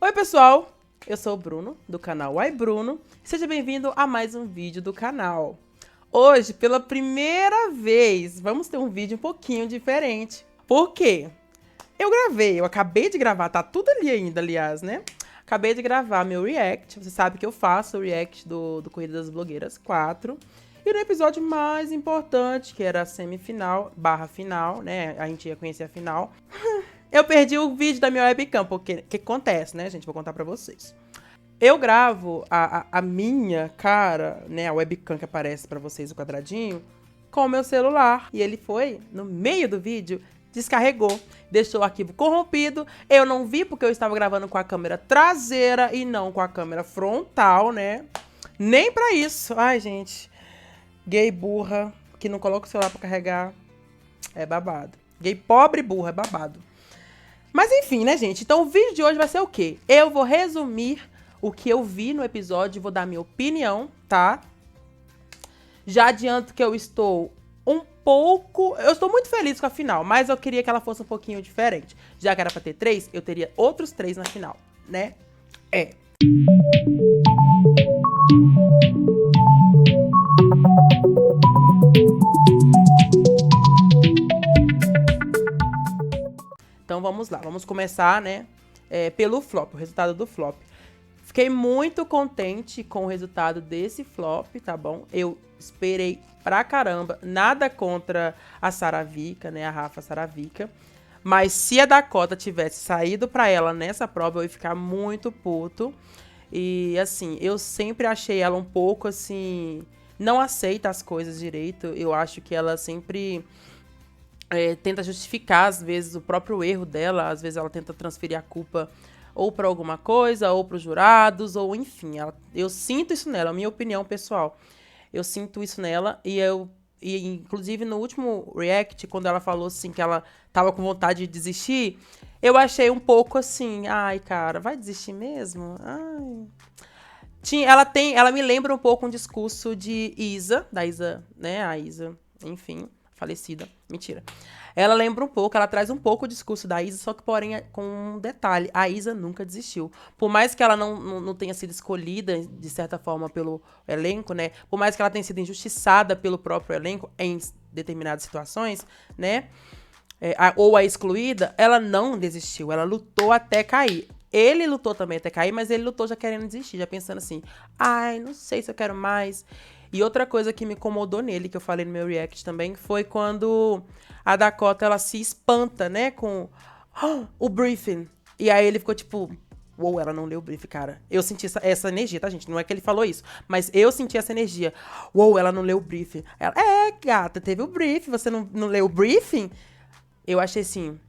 Oi pessoal, eu sou o Bruno, do canal Uai Bruno. Seja bem-vindo a mais um vídeo do canal. Hoje, pela primeira vez, vamos ter um vídeo um pouquinho diferente. Por quê? Eu acabei de gravar, tá tudo ali ainda, aliás, né? Acabei de gravar meu react, você sabe que eu faço o react do Corrida das Blogueiras 4. E no episódio mais importante, que era a semifinal, barra final, né? A gente ia conhecer a final. Eu perdi o vídeo da minha webcam, porque o que acontece, né, gente? Vou contar pra vocês. Eu gravo a minha cara, né, a webcam que aparece pra vocês, o quadradinho, com o meu celular. E ele foi, no meio do vídeo, descarregou, deixou o arquivo corrompido. Eu não vi porque eu estava gravando com a câmera traseira e não com a câmera frontal, né? Nem pra isso. Ai, gente, gay burra, que não coloca o celular pra carregar, é babado. Gay pobre burra, é babado. Mas enfim, né, gente? Então o vídeo de hoje vai ser o quê? Eu vou resumir o que eu vi no episódio, vou dar minha opinião, tá? Já adianto que eu estou eu estou muito feliz com a final, mas eu queria que ela fosse um pouquinho diferente. Já que era pra ter 3, eu teria outros 3 na final, né? Então vamos lá, vamos começar, né, pelo flop, o resultado do flop. Fiquei muito contente com o resultado desse flop, tá bom? Eu esperei pra caramba, nada contra a Saravica, né, a Rafa Saravica. Mas se a Dakota tivesse saído pra ela nessa prova, eu ia ficar muito puto. E assim, eu sempre achei ela um pouco assim, não aceita as coisas direito. Eu acho que ela sempre tenta justificar, às vezes, o próprio erro dela. Às vezes ela tenta transferir a culpa ou para alguma coisa, ou para os jurados, ou enfim. Eu sinto isso nela, é a minha opinião pessoal. Eu sinto isso nela e inclusive no último react, quando ela falou assim que ela tava com vontade de desistir, eu achei um pouco assim, ai, cara, vai desistir mesmo? Ai. Ela me lembra um pouco um discurso de Isa, da Isa, né, a Isa, enfim, falecida, mentira. Ela lembra um pouco, ela traz um pouco o discurso da Isa, só que porém com um detalhe, a Isa nunca desistiu. Por mais que ela não tenha sido escolhida, de certa forma, pelo elenco, né, por mais que ela tenha sido injustiçada pelo próprio elenco em determinadas situações, né, ou a excluída, ela não desistiu, ela lutou até cair. Ele lutou também até cair, mas ele lutou já querendo desistir, já pensando assim, ai, não sei se eu quero mais. E outra coisa que me incomodou nele, que eu falei no meu react também, foi quando a Dakota, ela se espanta, né, com o briefing. E aí ele ficou tipo, uou, ela não leu o briefing, cara. Eu senti essa energia, tá, gente? Não é que ele falou isso, mas eu senti essa energia. Uou, ela não leu o briefing. Ela, gata, teve o briefing, você não leu o briefing? Eu achei assim,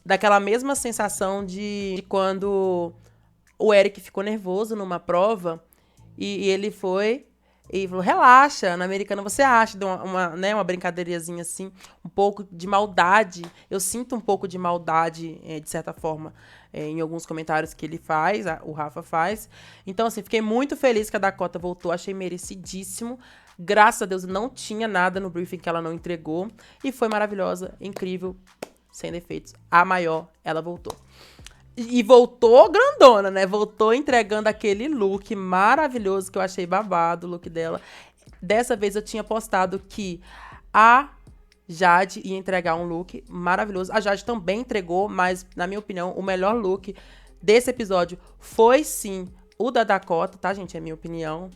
daquela mesma sensação de quando o Eric ficou nervoso numa prova e ele foi e falou, relaxa, na Americana você acha, deu uma brincadeirazinha assim, um pouco de maldade. Eu sinto um pouco de maldade, de certa forma, em alguns comentários que ele faz, o Rafa faz. Então, assim, fiquei muito feliz que a Dakota voltou, achei merecidíssimo. Graças a Deus não tinha nada no briefing que ela não entregou. E foi maravilhosa, incrível, sem defeitos. A maior, ela voltou. E voltou grandona, né? Voltou entregando aquele look maravilhoso que eu achei babado, o look dela. Dessa vez eu tinha postado que a Jade ia entregar um look maravilhoso. A Jade também entregou, mas, na minha opinião, o melhor look desse episódio foi, sim, o da Dakota, tá, gente? É a minha opinião.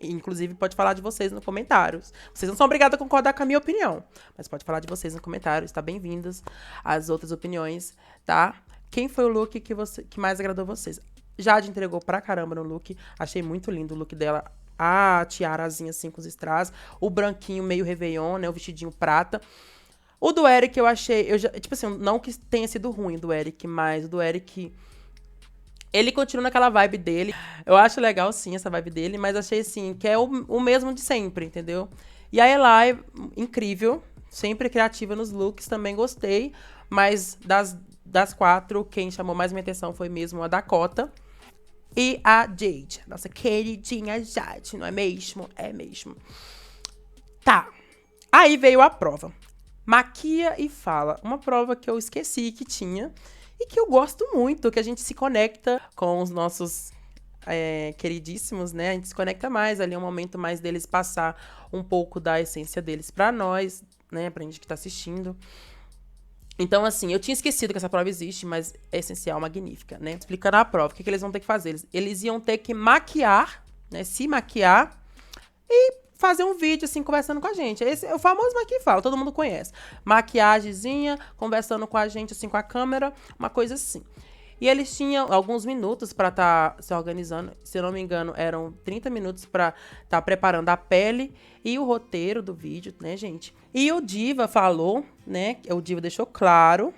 Inclusive, pode falar de vocês nos comentários. Vocês não são obrigados a concordar com a minha opinião, mas pode falar de vocês nos comentários, tá? Bem-vindos às outras opiniões, tá? Quem foi o look que mais agradou vocês? Jade entregou pra caramba no look. Achei muito lindo o look dela. A tiarazinha assim com os strass. O branquinho meio Réveillon, né? O vestidinho prata. O do Eric eu achei... tipo assim, não que tenha sido ruim do Eric, mas o do Eric... Ele continua naquela vibe dele. Eu acho legal, sim, essa vibe dele. Mas achei, assim, que é o mesmo de sempre, entendeu? E a Eli, incrível. Sempre criativa nos looks. Também gostei. Mas das 4, quem chamou mais minha atenção foi mesmo a Dakota e a Jade. Nossa queridinha Jade, não é mesmo? É mesmo. Tá. Aí veio a prova. Maquia e fala. Uma prova que eu esqueci que tinha e que eu gosto muito, que a gente se conecta com os nossos queridíssimos, né? A gente se conecta mais ali, é um momento mais deles passar um pouco da essência deles pra nós, né? Pra gente que tá assistindo. Então, assim, eu tinha esquecido que essa prova existe, mas é essencial, magnífica, né? Explicando a prova, o que eles vão ter que fazer? Eles iam ter que maquiar, né? Se maquiar e fazer um vídeo, assim, conversando com a gente. Esse é o famoso Maqui Fala, todo mundo conhece. Maquiagemzinha, conversando com a gente, assim, com a câmera, uma coisa assim. E eles tinham alguns minutos para estar se organizando. Se eu não me engano, eram 30 minutos para estar preparando a pele e o roteiro do vídeo, né, gente? E o Diva falou, né? O Diva deixou claro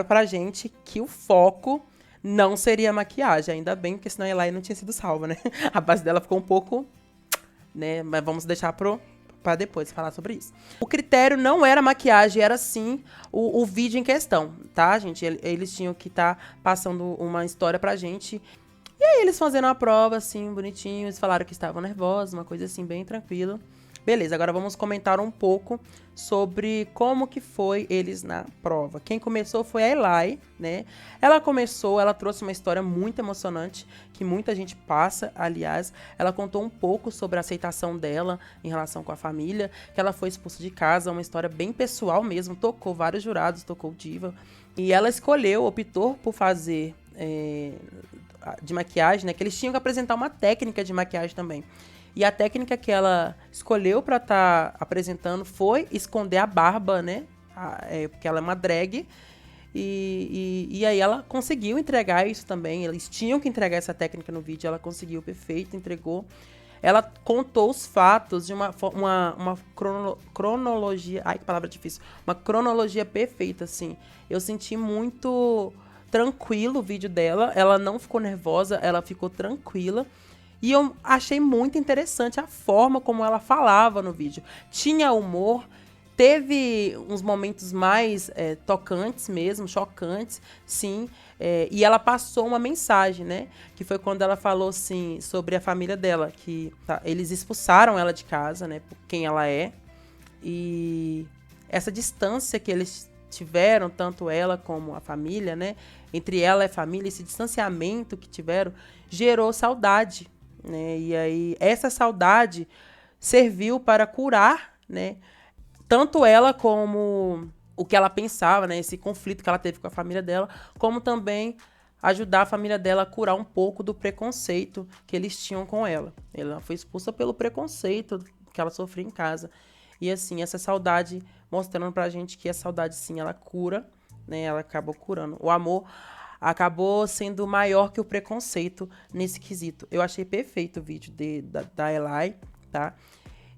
pra gente que o foco não seria a maquiagem. Ainda bem, porque senão a Eli não tinha sido salva, né? A base dela ficou um pouco, né? Mas vamos deixar para depois falar sobre isso. O critério não era maquiagem, era sim o vídeo em questão, tá, gente? Eles tinham que estar passando uma história pra gente. E aí eles fazendo a prova, assim, bonitinhos, falaram que estavam nervosos, uma coisa assim, bem tranquila. Beleza, agora vamos comentar um pouco sobre como que foi eles na prova. Quem começou foi a Eli, né? Ela trouxe uma história muito emocionante, que muita gente passa, aliás. Ela contou um pouco sobre a aceitação dela em relação com a família, que ela foi expulsa de casa, uma história bem pessoal mesmo, tocou vários jurados, tocou o Diva. E ela optou por fazer de maquiagem, né? Que eles tinham que apresentar uma técnica de maquiagem também. E a técnica que ela escolheu para estar apresentando foi esconder a barba, né? Porque ela é uma drag. E aí ela conseguiu entregar isso também. Eles tinham que entregar essa técnica no vídeo. Ela conseguiu, perfeito, entregou. Ela contou os fatos de uma cronologia... Ai, que palavra difícil. Uma cronologia perfeita, assim. Eu senti muito tranquilo o vídeo dela. Ela não ficou nervosa, ela ficou tranquila. E eu achei muito interessante a forma como ela falava no vídeo. Tinha humor, teve uns momentos mais tocantes mesmo, chocantes, sim. E ela passou uma mensagem, né? Que foi quando ela falou, assim, sobre a família dela. Que eles expulsaram ela de casa, né? Por quem ela é. E essa distância que eles tiveram, tanto ela como a família, né? Entre ela e a família, esse distanciamento que tiveram, gerou saudade, né? E aí, essa saudade serviu para curar, né? Tanto ela como o que ela pensava, né? Esse conflito que ela teve com a família dela, como também ajudar a família dela a curar um pouco do preconceito que eles tinham com ela. Ela foi expulsa pelo preconceito que ela sofria em casa. E assim, essa saudade mostrando pra gente que a saudade, sim, ela cura, né? Ela acabou curando. O amor acabou sendo maior que o preconceito nesse quesito. Eu achei perfeito o vídeo da Eli, tá?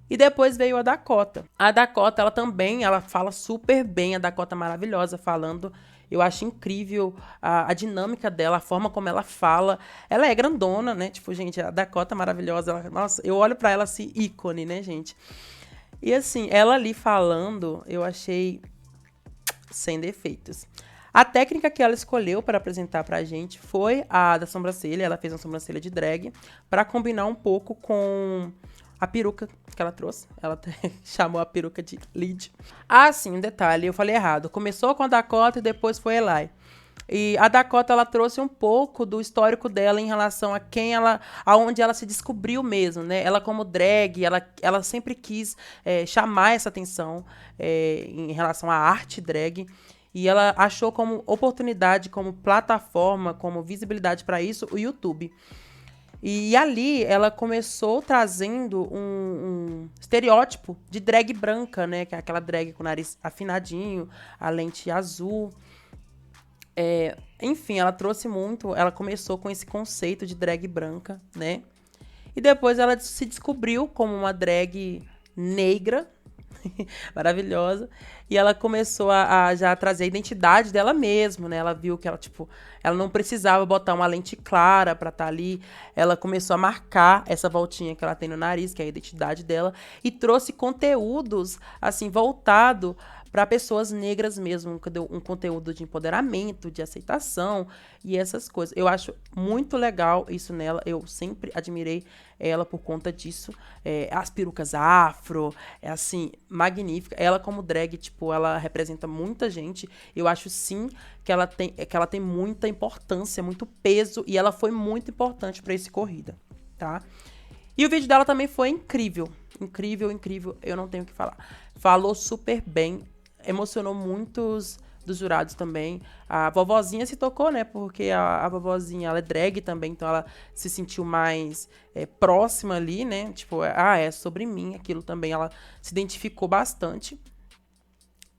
E depois veio a Dakota. A Dakota, ela fala super bem, a Dakota maravilhosa falando. Eu acho incrível a dinâmica dela, a forma como ela fala. Ela é grandona, né? Tipo, gente, a Dakota maravilhosa. Nossa, eu olho pra ela assim, ícone, né, gente? E assim, ela ali falando, eu achei sem defeitos. A técnica que ela escolheu para apresentar pra gente foi a da sobrancelha. Ela fez uma sobrancelha de drag para combinar um pouco com a peruca que ela trouxe. Ela até chamou a peruca de lead. Ah, sim, um detalhe, eu falei errado. Começou com a Dakota e depois foi a Eli. E a Dakota, ela trouxe um pouco do histórico dela em relação a aonde ela se descobriu mesmo, né? Ela como drag, ela sempre quis chamar essa atenção em relação à arte drag. E ela achou como oportunidade, como plataforma, como visibilidade para isso, o YouTube. E ali ela começou trazendo um estereótipo de drag branca, né? Que é aquela drag com o nariz afinadinho, a lente azul. Enfim, ela trouxe muito. Ela começou com esse conceito de drag branca, né? E depois ela se descobriu como uma drag negra, maravilhosa. E ela começou a já trazer a identidade dela mesma, né? Ela viu que ela não precisava botar uma lente clara pra estar ali. Ela começou a marcar essa voltinha que ela tem no nariz, que é a identidade dela, e trouxe conteúdos, assim, voltado para pessoas negras mesmo, um conteúdo de empoderamento, de aceitação e essas coisas. Eu acho muito legal isso nela, eu sempre admirei ela por conta disso. As perucas afro, é assim, magnífica. Ela como drag, tipo, ela representa muita gente. Eu acho sim que ela tem muita importância, muito peso, e ela foi muito importante para esse corrida, tá? E o vídeo dela também foi incrível. Incrível, incrível. Eu não tenho o que falar. Falou super bem. Emocionou muitos dos jurados também. A vovozinha se tocou, né? Porque a vovozinha, ela é drag também. Então, ela se sentiu mais próxima ali, né? Tipo, é sobre mim. Aquilo também. Ela se identificou bastante.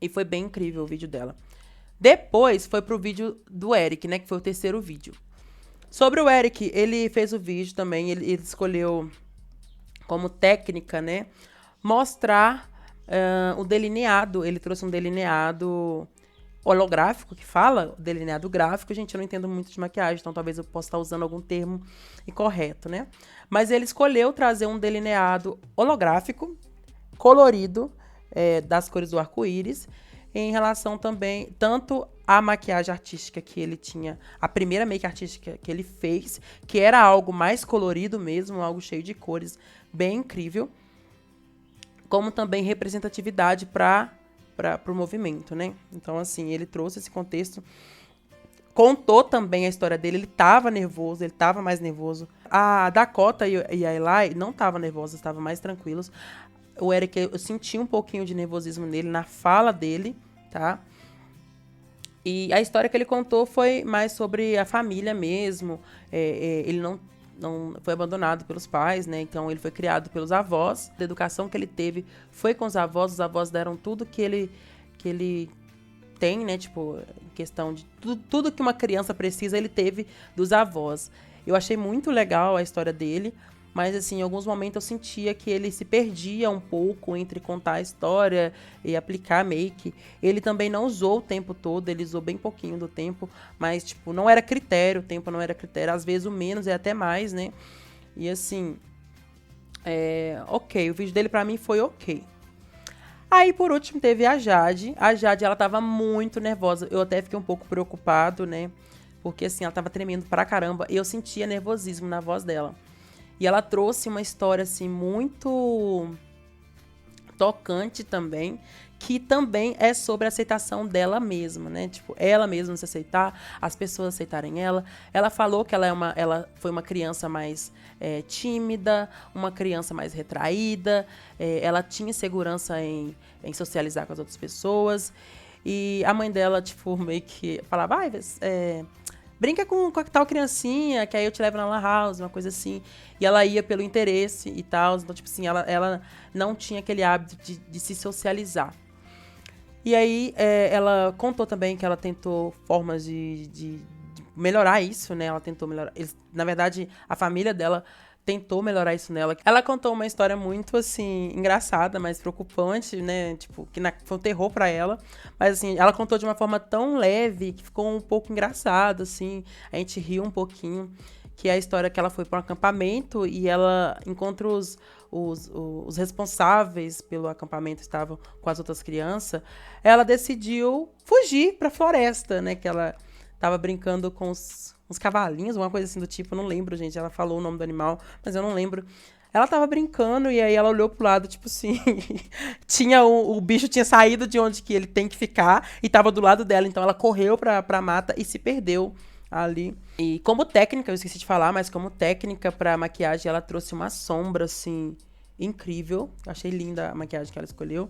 E foi bem incrível o vídeo dela. Depois, foi pro vídeo do Eric, né? Que foi o terceiro vídeo. Sobre o Eric, ele fez o vídeo também. Ele escolheu como técnica, né, mostrar o delineado. Ele trouxe um delineado holográfico, que fala, delineado gráfico. Gente, eu não entendo muito de maquiagem, então talvez eu possa estar usando algum termo incorreto, né? Mas ele escolheu trazer um delineado holográfico, colorido, das cores do arco-íris, em relação também, tanto à maquiagem artística que ele tinha, a primeira make artística que ele fez, que era algo mais colorido mesmo, algo cheio de cores, bem incrível, como também representatividade para o movimento, né? Então, assim, ele trouxe esse contexto, contou também a história dele, ele tava nervoso, ele tava mais nervoso. A Dakota e a Eli não estavam nervosos, estavam mais tranquilos. O Eric, eu senti um pouquinho de nervosismo nele, na fala dele, tá? E a história que ele contou foi mais sobre a família mesmo. Ele não foi abandonado pelos pais, né? Então, ele foi criado pelos avós. A educação que ele teve foi com os avós deram tudo que ele tem, né? Tipo, em questão de tudo que uma criança precisa, ele teve dos avós. Eu achei muito legal a história dele, mas, assim, em alguns momentos eu sentia que ele se perdia um pouco entre contar a história e aplicar a make. Ele também não usou o tempo todo, ele usou bem pouquinho do tempo, mas, tipo, não era critério, o tempo não era critério. Às vezes o menos é até mais, né? E, assim, ok, o vídeo dele pra mim foi ok. Aí, por último, teve a Jade. A Jade, ela tava muito nervosa. Eu até fiquei um pouco preocupado, né? Porque, assim, ela tava tremendo pra caramba e eu sentia nervosismo na voz dela. E ela trouxe uma história, assim, muito tocante também, que também é sobre a aceitação dela mesma, né? Tipo, ela mesma se aceitar, as pessoas aceitarem ela. Ela falou que ela foi uma criança mais tímida, uma criança mais retraída, ela tinha segurança em socializar com as outras pessoas. E a mãe dela, tipo, meio que falava, brinca com a tal criancinha, que aí eu te levo na lan house, uma coisa assim. E ela ia pelo interesse e tal. Então, tipo assim, ela não tinha aquele hábito de se socializar. E aí, ela contou também que ela tentou formas de melhorar isso, né? Ela tentou melhorar. Na verdade, a família dela tentou melhorar isso nela. Ela contou uma história muito, assim, engraçada, mas preocupante, né? Tipo, que foi um terror pra ela. Mas, assim, ela contou de uma forma tão leve que ficou um pouco engraçado, assim. A gente riu um pouquinho. Que é a história que ela foi para um acampamento e ela encontra os responsáveis pelo acampamento, estavam com as outras crianças. Ela decidiu fugir pra floresta, né? Que ela tava brincando com uns cavalinhos, uma coisa assim do tipo, eu não lembro, gente. Ela falou o nome do animal, mas eu não lembro. Ela tava brincando e aí ela olhou pro lado, tipo assim, o bicho tinha saído de onde que ele tem que ficar e tava do lado dela, então ela correu pra mata e se perdeu ali. E como técnica, eu esqueci de falar, mas como técnica pra maquiagem, ela trouxe uma sombra, assim, incrível. Achei linda a maquiagem que ela escolheu.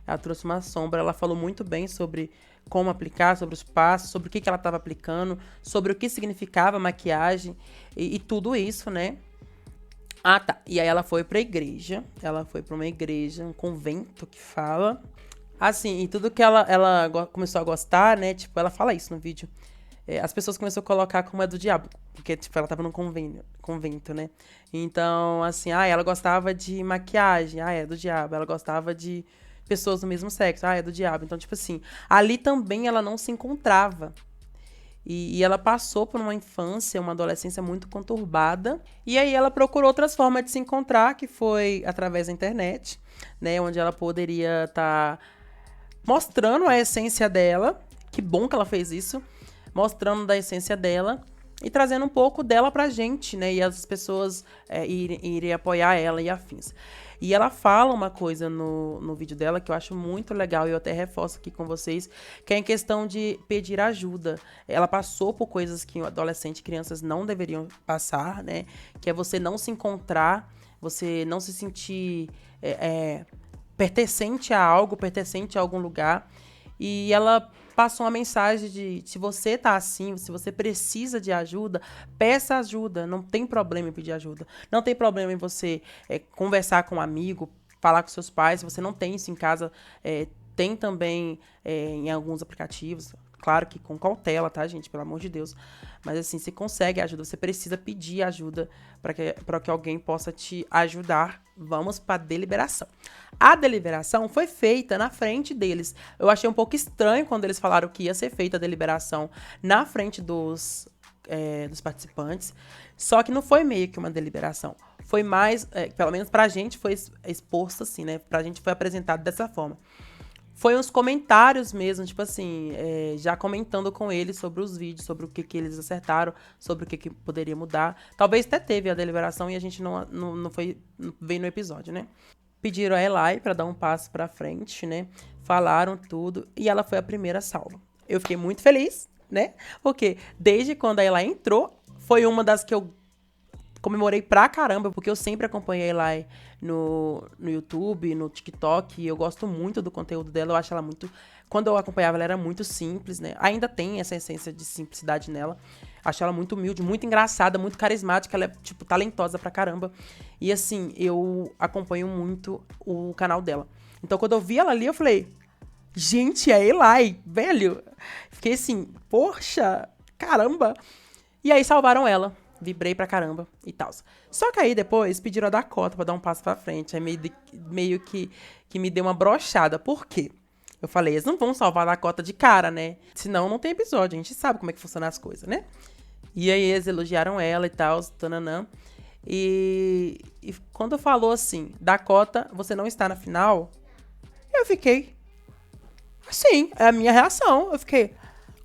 Ela trouxe uma sombra, ela falou muito bem sobre como aplicar, sobre os passos, sobre o que ela estava aplicando, sobre o que significava a maquiagem e tudo isso, né? Ah, tá. E aí ela foi pra igreja. Ela foi pra uma igreja, um convento que fala. Assim, e tudo que ela começou a gostar, né? Tipo, ela fala isso no vídeo. As pessoas começaram a colocar como é do diabo. Porque, tipo, ela tava num convento, né? Então, assim, ela gostava de maquiagem. É do diabo. Ela gostava de pessoas do mesmo sexo. É do diabo. Então, tipo assim, ali também ela não se encontrava. E ela passou por uma infância, uma adolescência muito conturbada. E aí ela procurou outras formas de se encontrar, que foi através da internet, né? Onde ela poderia estar mostrando a essência dela. Que bom que ela fez isso. Mostrando da essência dela e trazendo um pouco dela pra gente, né? E as pessoas irem apoiar ela e afins. E ela fala uma coisa no vídeo dela que eu acho muito legal e eu até reforço aqui com vocês, que é em questão de pedir ajuda. Ela passou por coisas que adolescente e crianças não deveriam passar, né? Que é você não se encontrar, você não se sentir pertencente a algo, pertencente a algum lugar. E ela passou uma mensagem de, se você tá assim, se você precisa de ajuda, peça ajuda. Não tem problema em pedir ajuda. Não tem problema em você conversar com um amigo, falar com seus pais. Se você não tem isso em casa, tem também em alguns aplicativos. Claro que com cautela, tá, gente? Pelo amor de Deus. Mas assim, você consegue ajuda, você precisa pedir ajuda para que alguém possa te ajudar. Vamos para a deliberação. A deliberação foi feita na frente deles. Eu achei um pouco estranho quando eles falaram que ia ser feita a deliberação na frente dos participantes. Só que não foi meio que uma deliberação. Foi mais, pelo menos pra gente foi exposto assim, né? Pra gente foi apresentado dessa forma. Foi uns comentários mesmo, tipo assim, já comentando com eles sobre os vídeos, sobre o que eles acertaram, sobre o que poderia mudar. Talvez até teve a deliberação e a gente não veio no episódio, né? Pediram a Eli pra dar um passo pra frente, né? Falaram tudo e ela foi a primeira salva. Eu fiquei muito feliz, né? Porque desde quando a Eli entrou, foi uma das que eu comemorei pra caramba, porque eu sempre acompanhei ela no YouTube, no TikTok, e eu gosto muito do conteúdo dela, eu acho ela muito... Quando eu acompanhava, ela era muito simples, né? Ainda tem essa essência de simplicidade nela. Acho ela muito humilde, muito engraçada, muito carismática, ela é, tipo, talentosa pra caramba. E, assim, eu acompanho muito o canal dela. Então, quando eu vi ela ali, eu falei... Gente, é Eli, velho! Fiquei assim, poxa, caramba! E aí, salvaram ela. Vibrei pra caramba e tal. Só que aí depois pediram a Dakota pra dar um passo pra frente. Aí meio que me deu uma brochada. Por quê? Eu falei, eles não vão salvar a Dakota de cara, né? Senão não tem episódio. A gente sabe como é que funcionam as coisas, né? E aí eles elogiaram ela e tal, tananã. E quando falou assim, Dakota, você não está na final, eu fiquei assim, é a minha reação. Eu fiquei,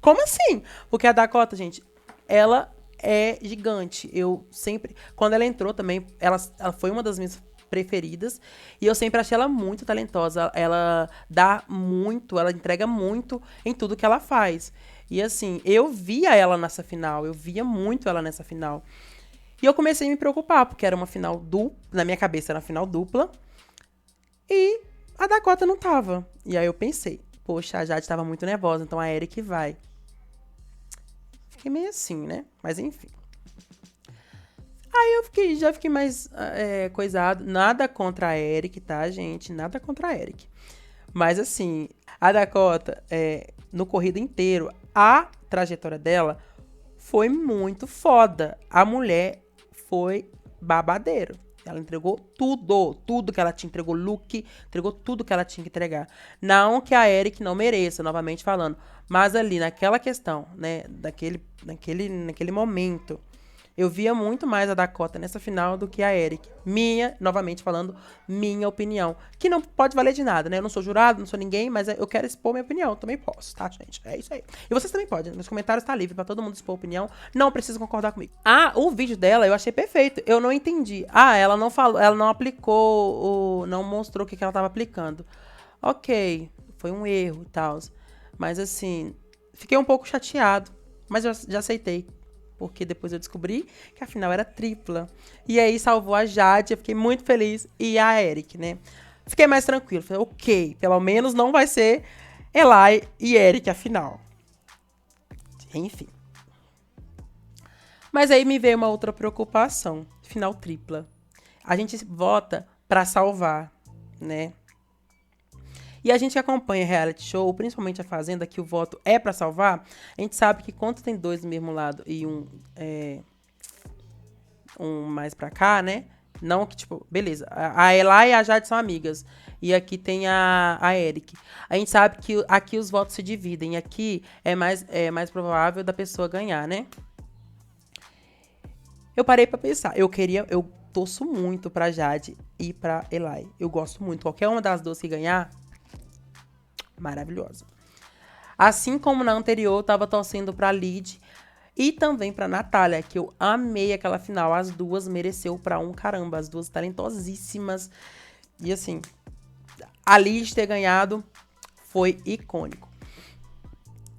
como assim? Porque a Dakota, gente, ela é gigante. Eu sempre... Quando ela entrou também, ela foi uma das minhas preferidas. E eu sempre achei ela muito talentosa. Ela dá muito, ela entrega muito em tudo que ela faz. E assim, eu via ela nessa final. Eu via muito ela nessa final. E eu comecei a me preocupar, porque era uma final dupla. Na minha cabeça era uma final dupla. E a Dakota não tava. E aí eu pensei, poxa, a Jade tava muito nervosa, então a Eric vai. Fiquei meio assim, né? Mas enfim. Aí eu já fiquei mais coisado. Nada contra a Eric, tá, gente? Nada contra a Eric. Mas assim, a Dakota, no corrido inteiro, a trajetória dela foi muito foda. A mulher foi babadeiro. Ela entregou tudo que ela tinha. Entregou look, entregou tudo que ela tinha que entregar. Não que a Eric não mereça, novamente falando. Mas ali, naquela questão, né, naquele momento, eu via muito mais a Dakota nessa final do que a Eric. Novamente falando, minha opinião. Que não pode valer de nada, né? Eu não sou jurado, não sou ninguém, mas eu quero expor minha opinião. Também posso, tá, gente? É isso aí. E vocês também podem. Nos comentários tá livre pra todo mundo expor opinião. Não precisa concordar comigo. Ah, o vídeo dela eu achei perfeito. Eu não entendi. Ah, ela não falou, ela não aplicou, não mostrou o que ela tava aplicando. Ok, foi um erro e tal. Mas assim, fiquei um pouco chateado. Mas eu já aceitei. Porque depois eu descobri que a final era tripla. E aí salvou a Jade, eu fiquei muito feliz. E a Eric, né? Fiquei mais tranquilo. Falei, ok, pelo menos não vai ser Eli e Eric a final. Enfim. Mas aí me veio uma outra preocupação. Final tripla. A gente vota pra salvar, né? E a gente que acompanha reality show, principalmente a Fazenda, que o voto é pra salvar, a gente sabe que quando tem dois do mesmo lado e um mais pra cá, né? Não que, tipo, beleza, a Ela e a Jade são amigas. E aqui tem a Eric. A gente sabe que aqui os votos se dividem. Aqui é mais provável da pessoa ganhar, né? Eu parei pra pensar. Eu torço muito pra Jade e pra Eli. Eu gosto muito. Qualquer uma das duas que ganhar... maravilhosa. Assim como na anterior, eu tava torcendo pra Lid e também pra Natália, que eu amei aquela final. As duas mereceu pra um caramba, as duas talentosíssimas. E assim, a Lid ter ganhado foi icônico.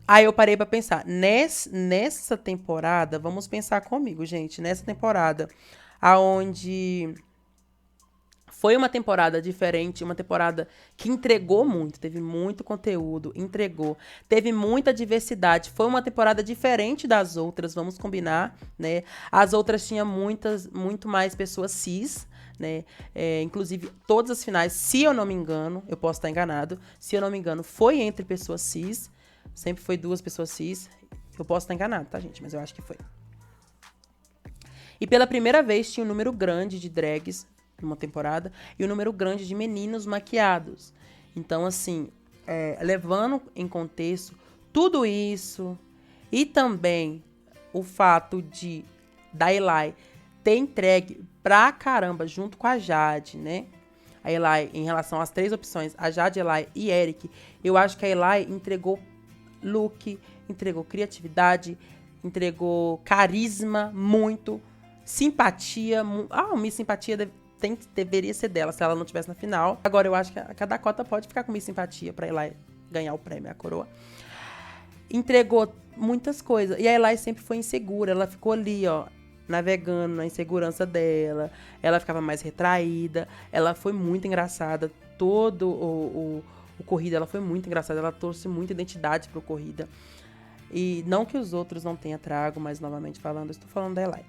Aí eu parei pra pensar, nessa temporada, vamos pensar comigo, gente, nessa temporada, aonde foi uma temporada diferente, uma temporada que entregou muito, teve muito conteúdo, entregou, teve muita diversidade, foi uma temporada diferente das outras, vamos combinar, né? As outras tinham muito mais pessoas cis, né? Inclusive, todas as finais, se eu não me engano, eu posso estar enganado, se eu não me engano, foi entre pessoas cis, sempre foi 2 pessoas cis, eu posso estar enganado, tá, gente? Mas eu acho que foi. E pela primeira vez tinha um número grande de drags numa temporada e um número grande de meninos maquiados. Então, assim, levando em contexto tudo isso e também o fato da Eli ter entregue pra caramba junto com a Jade, né? A Eli, em relação às 3 opções, a Jade, Eli e Eric, eu acho que a Eli entregou look, entregou criatividade, entregou carisma, muito, simpatia. Miss Simpatia deveria ser dela, se ela não estivesse na final. Agora, eu acho que a Dakota pode ficar com Miss Simpatia pra Eli ganhar o prêmio, a coroa. Entregou muitas coisas. E a Eli sempre foi insegura, ela ficou ali, ó, navegando na insegurança dela. Ela ficava mais retraída, ela foi muito engraçada. Todo o Corrida, ela foi muito engraçada, ela trouxe muita identidade pro Corrida. E não que os outros não tenham trago, mas novamente falando, eu estou falando da Eli.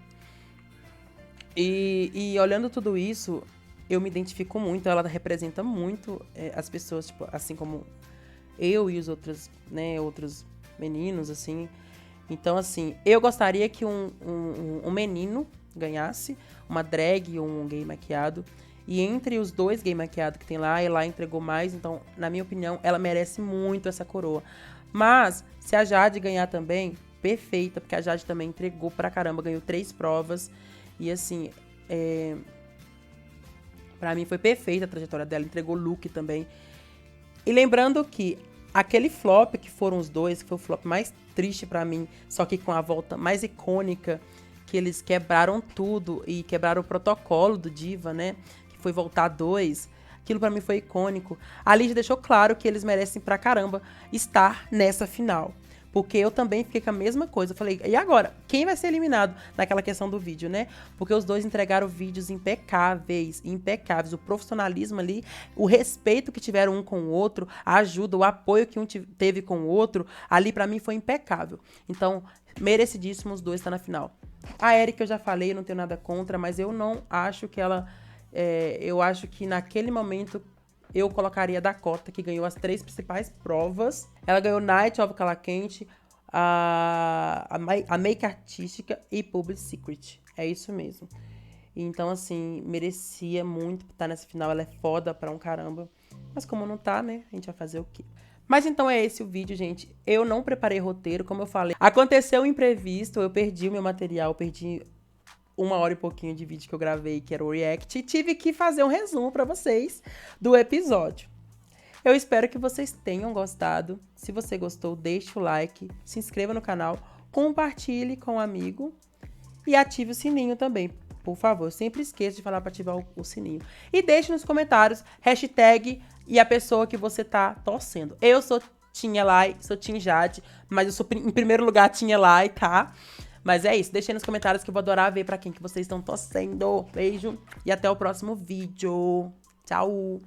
E olhando tudo isso, eu me identifico muito, ela representa muito as pessoas, tipo, assim como eu e os outros, né, outros meninos, assim. Então, assim, eu gostaria que um menino ganhasse, uma drag ou um gay maquiado. E entre os 2 gay maquiados que tem lá, ela entregou mais. Então, na minha opinião, ela merece muito essa coroa. Mas, se a Jade ganhar também, perfeita, porque a Jade também entregou pra caramba, ganhou 3 provas. E assim, pra mim foi perfeita a trajetória dela, entregou look também. E lembrando que aquele flop que foram os 2, que foi o flop mais triste pra mim, só que com a volta mais icônica, que eles quebraram tudo e quebraram o protocolo do Diva, né? Que foi voltar 2. Aquilo pra mim foi icônico. A Lídia deixou claro que eles merecem pra caramba estar nessa final. Porque eu também fiquei com a mesma coisa. Eu falei, e agora? Quem vai ser eliminado naquela questão do vídeo, né? Porque os 2 entregaram vídeos impecáveis, impecáveis. O profissionalismo ali, o respeito que tiveram um com o outro, a ajuda, o apoio que um teve com o outro, ali pra mim foi impecável. Então, merecidíssimo os 2 estar na final. A Erika eu já falei, eu não tenho nada contra, mas eu não acho que ela... eu acho que naquele momento... eu colocaria a Dakota, que ganhou as 3 principais provas. Ela ganhou Night of Calaquente, a Make Artística e Public Secret. É isso mesmo. Então, assim, merecia muito estar nessa final. Ela é foda pra um caramba. Mas como não tá, né? A gente vai fazer o quê? Mas então é esse o vídeo, gente. Eu não preparei roteiro, como eu falei. Aconteceu um imprevisto, eu perdi o meu material, perdi 1 hora e pouquinho de vídeo que eu gravei, que era o react, e tive que fazer um resumo pra vocês do episódio. Eu espero que vocês tenham gostado. Se você gostou, deixe o like, se inscreva no canal, compartilhe com um amigo e ative o sininho também, por favor. Sempre esqueça de falar para ativar o sininho. E deixe nos comentários hashtag e a pessoa que você tá torcendo. Eu sou Team Eli, sou Team Jade, mas eu sou em primeiro lugar Team Eli, tá? Mas é isso, deixa aí nos comentários que eu vou adorar ver pra quem que vocês estão torcendo. Beijo e até o próximo vídeo. Tchau!